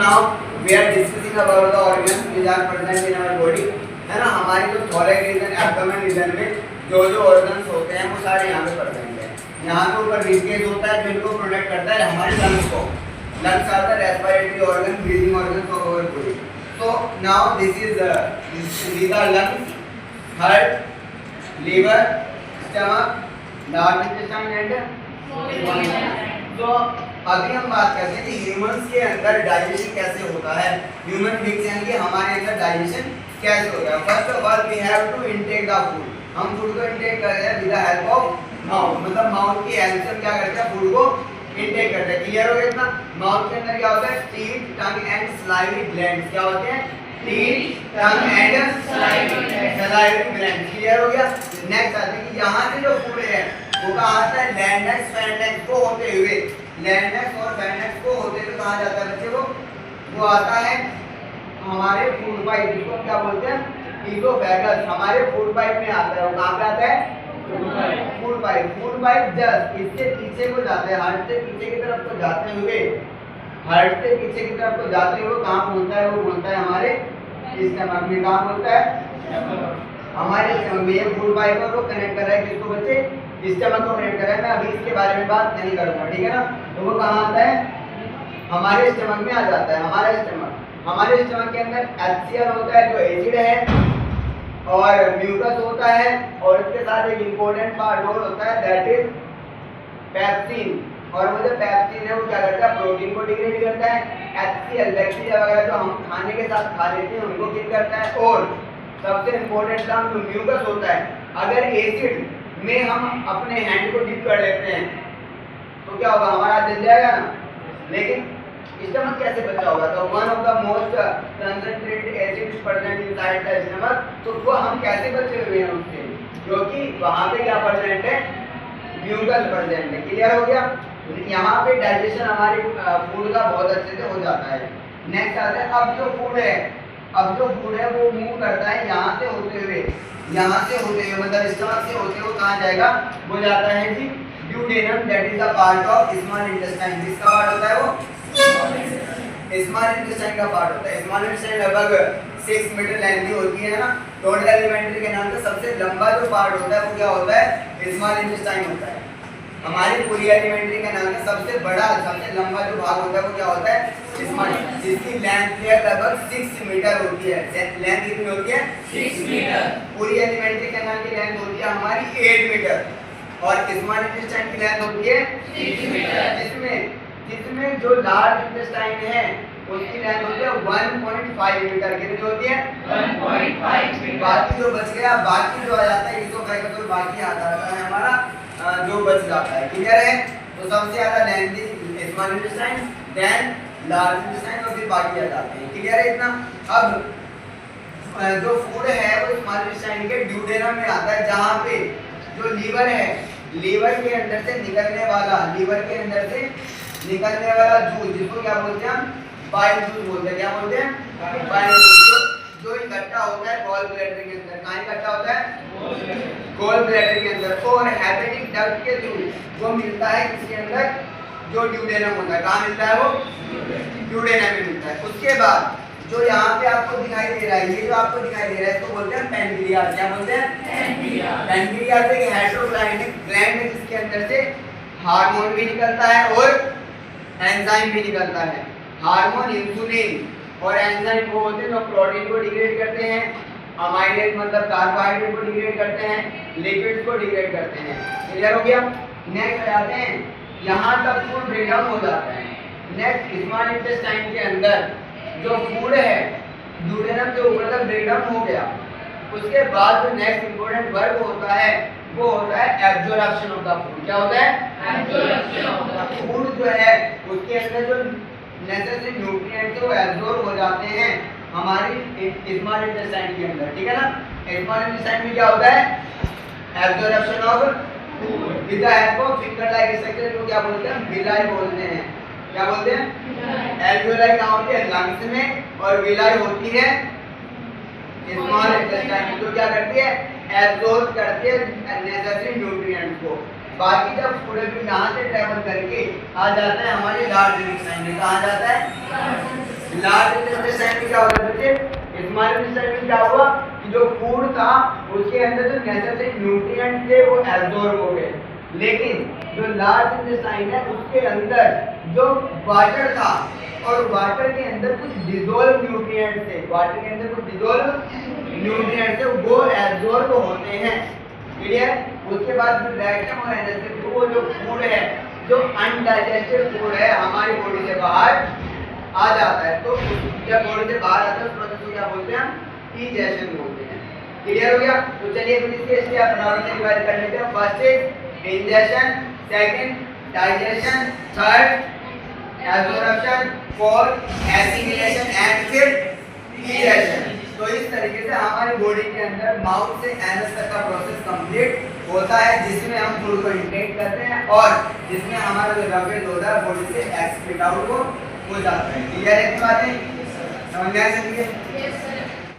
Now we are discussing about the organs which are present in our body, है ना। हमारी जो thorax reason, abdomen reason में जो जो ऑर्गन्स होते हैं वो सारे यहाँ पे प्रेजेंट है। यहाँ पे ऊपर रिबकेज होता है जो इनको प्रोटेक्ट करता है हमारे लंग्स को। Lungs are the respiratory organ, breathing organ of our body. So now this is these are lungs, heart, liver, stomach, large intestine and small intestine. So अभी हम बात करते हैं कि ह्यूमंस के अंदर डाइजेशन कैसे होता है। ह्यूमन बीइंग्स यानी कि हमारे अंदर डाइजेशन कैसे होता है। First of all we have to intake the food. हम फूड को इनटेक करते हैं with the help of mouth, मतलब माउथ की हेल्प से क्या करते हैं, फूड को इनटेक करते हैं। क्लियर हो गया इतना। माउथ के अंदर क्या होता है, teeth, tongue and salivary glands. क्या होते हैं, teeth, tongue and salivary glands. Clear हो गया। नेक्स्ट आते हैं कि यहाँ से जो फूड है वो कहाँ आता है, लैंडेक्स फैंडेक्स को होते हुए, लैंडेक्स और फैंडेक्स को होते हुए कहाँ जाता है बच्चे वो आता है हमारे फूड पाइप, जिसको क्या बोलते हैं, ईसोफेगस। हमारे फूड पाइप में आता है। वो कहाँ पे आता है, food pipe. Food pipe just इससे पीछे को जाते हैं, हार्ट से पीछे की तरफ को जाते हुए, हार्ट से पीछे की तरफ को जाते हुए कहाँ पहुँचता है, वो बोलता है हमारे स्टमक में। कहाँ बोलता है, हमारे स्टमक में। ये फूड पाइप को कनेक्ट कर रहा है किसको बच्चे, स्टमक को कनेक्ट कर रहा है। मैं अभी इसके बारे में बात नहीं करूँगा, ठीक है ना। तो वो कहाँ आता है, हमारे स्टमक में आ जाता है। हमारे स्टमक के अंदर HCl होता है जो एसिड है, और म्यूकस होता है, और इसके साथ एक इम्पोर्टेंट पार्ट और होता है दैट इज पेप्सिन। और वो जो पेप्सिन है वो क्या करता है, प्रोटीन को डिग्रेड करता है। HCl बैक्टीरिया वगैरह जो हम खाने के साथ खा लेते हैं उनको किल करता है। और सबसे इम्पोर्टेंट काम जो म्यूकस होता है, अगर एसिड में हम अपने हैंड को डिप कर लेते हैं तो क्या होगा, हमारा हाथ जल जाएगा ना। लेकिन स्टमक कैसे बचा होगा, तो one of the most concentrated acids present inside the stomach. तो वो हम कैसे बचे हुए हैं उससे, क्योंकि वहां पे क्या प्रेजेंट है, म्यूकस प्रेजेंट है। क्लियर हो गया। यहाँ पे डाइजेशन हमारे फूड का बहुत अच्छे से हो जाता है। नेक्स्ट आता है, अब जो फूड है वो मूव करता है यहाँ से होते हुए मतलब स्टमक से होते हुए कहाँ जाएगा, वो जाता है जी duodenum, that is the part of small intestine. जिसका पार्ट होता है वो स्मॉल इंटेस्टाइन का पार्ट होता है। स्मॉल इंटेस्टाइन लगभग 6 मीटर लेंथी होती है ना। टोटल एलिमेंट्री के नाम से सबसे लंबा जो पार्ट होता है वो क्या होता है, स्मॉल इंटेस्टाइन होता है। हमारी पूरी एलिमेंट्री के नाम से सबसे बड़ा, सबसे लंबा जो भाग होता है वो क्या होता है, स्मॉल, जिसकी लेंथ लगभग 6 मीटर होती है। लेंथ कितनी होती है, 6 मीटर। पूरी एलिमेंट्री के नाम की लेंथ होती है हमारी 8 मीटर, और स्मॉल इंटेस्टाइन की लेंथ होती है 6 मीटर। जिसमें जो लार्ज इंटेस्टाइन है उसकी लेंथ होती है 1.5 मीटर। कितनी होती है, 1.5 मीटर। बाकी जो बच गया, बाकी जो आ जाता है ईसोफेगस, और बाकी आ जाता है हमारा जो बच जाता है। क्लियर है। तो सबसे ज्यादा lengthy small intestine, then large intestine, और फिर बाकी आ जाते हैं। क्लियर है इतना। अब जो फूड है वो स्मॉल इंटेस्टाइन के ड्यूडेनम में आता है, जहाँ पे जो लीवर है, लीवर के अंदर से निकलने वाला जूस, जिसको क्या बोलते हैं हम, बाइल जूस बोलते हैं। क्या बोलते हैं, बाइल जूस, जो इकट्ठा होता है गॉल ब्लैडर के अंदर। कहाँ इकट्ठा होता है, गॉल ब्लैडर के अंदर। और हेपेटिक डक्ट के थ्रू वो मिलता है किसके अंदर, जो ड्यूडेनम होता है। कहाँ मिलता है वो, ड्यूडेनम में मिलता है। उसके बाद जो यहाँ पे आपको दिखाई दे रहा है, ये जो आपको दिखाई दे रहा है इसको बोलते हैं पैनक्रियाज। क्या बोलते हैं, पैनक्रियाज एक हेटेरोग्लाइडिक ग्लैंड है जिसके अंदर से हार्मोन भी निकलता है और एंजाइम भी निकलता है। हार्मोन, इंसुलिन और एंजाइम वो होते हैं जो प्रोटीन को डिग्रेड करते हैं, अमाइलेज मतलब कार्बोहाइड्रेट को डिग्रेड करते हैं, लिपिड्स को डिग्रेड करते हैं। क्लियर हो गया। नेक्स्ट आते हैं, यहाँ तक फूड ब्रेकडाउन हो जाता है। नेक्स्ट स्मॉल इंटेस्टाइन के अंदर जो फूड है ड्यूडेनम से ऊपर तक ब्रेकडाउन हो गया, उसके बाद जो नेक्स्ट इंपॉर्टेंट वर्क होता है वो होता है एब्जॉर्प्शन ऑफ द फूड। क्या होता है, एब्जॉर्प्शन ऑफ द फूड। जो है उसके अंदर जो नेसेसरी न्यूट्रिएंट्स वो एब्जॉर्ब हो जाते हैं हमारी स्मॉल इंटेस्टाइन के अंदर। ठीक है ना। स्मॉल इंटेस्टाइन में क्या होता है, absorption of food with the help of finger like structure, जो क्या बोलते हैं, विलाई बोलते हैं। क्या बोलते हैं, एल्वियोलाई कहाँ होती है, लंग्स में, और विलाई होती है स्मॉल इंटेस्टाइन में, जो क्या करती है, एब्जॉर्ब करती है नेसेसरी न्यूट्रिएंट्स को। बाकी जब फूड यहाँ से ट्रेवल करके आ जाता है हमारे लार्ज इंटेस्टाइन में। कहाँ जाता है, लार्ज इंटेस्टाइन में क्या होता है बच्चे, स्मॉल इंटेस्टाइन में क्या हुआ कि जो फूड था उसके अंदर जो नेसेसरी न्यूट्रिएंट्स थे वो एब्जॉर्ब हो गए, लेकिन जो लार्ज इंटेस्टाइन है उसके अंदर जो वाटर था और वाटर के अंदर कुछ डिसॉल्व न्यूट्रिएंट्स थे, वाटर के अंदर कुछ डिसॉल्व न्यूट्रिएंट्स थे वो एब्जॉर्ब होते हैं। क्लियर? उसके बाद फिर रेक्टम और एनस के थ्रू वो जो फूड है, जो अनडाइजेस्टेड फूड है हमारी बॉडी से बाहर आ जाता है, तो जब बॉडी से बाहर आता है उस प्रोसेस को क्या बोलते हैं, डाइजेशन बोलते हैं। क्लियर हो गया? तो चलिए फिर इसके स्टेप फटाफट से रिवाइज कर लेते हैं। First is injection, second digestion, third absorption, fourth assimilation and फिर डाइजेशन। तो इस तरीके से हमारी बॉडी के अंदर माउथ से एनस तक का प्रोसेस कंप्लीट होता है, जिसमें हम फूड को इंटेक करते हैं और जिसमें हमारा जो रवेज होता है बॉडी से एक्सक्रीट आउट हो जाता है। क्लियर है? बातें समझ में आ सकती है?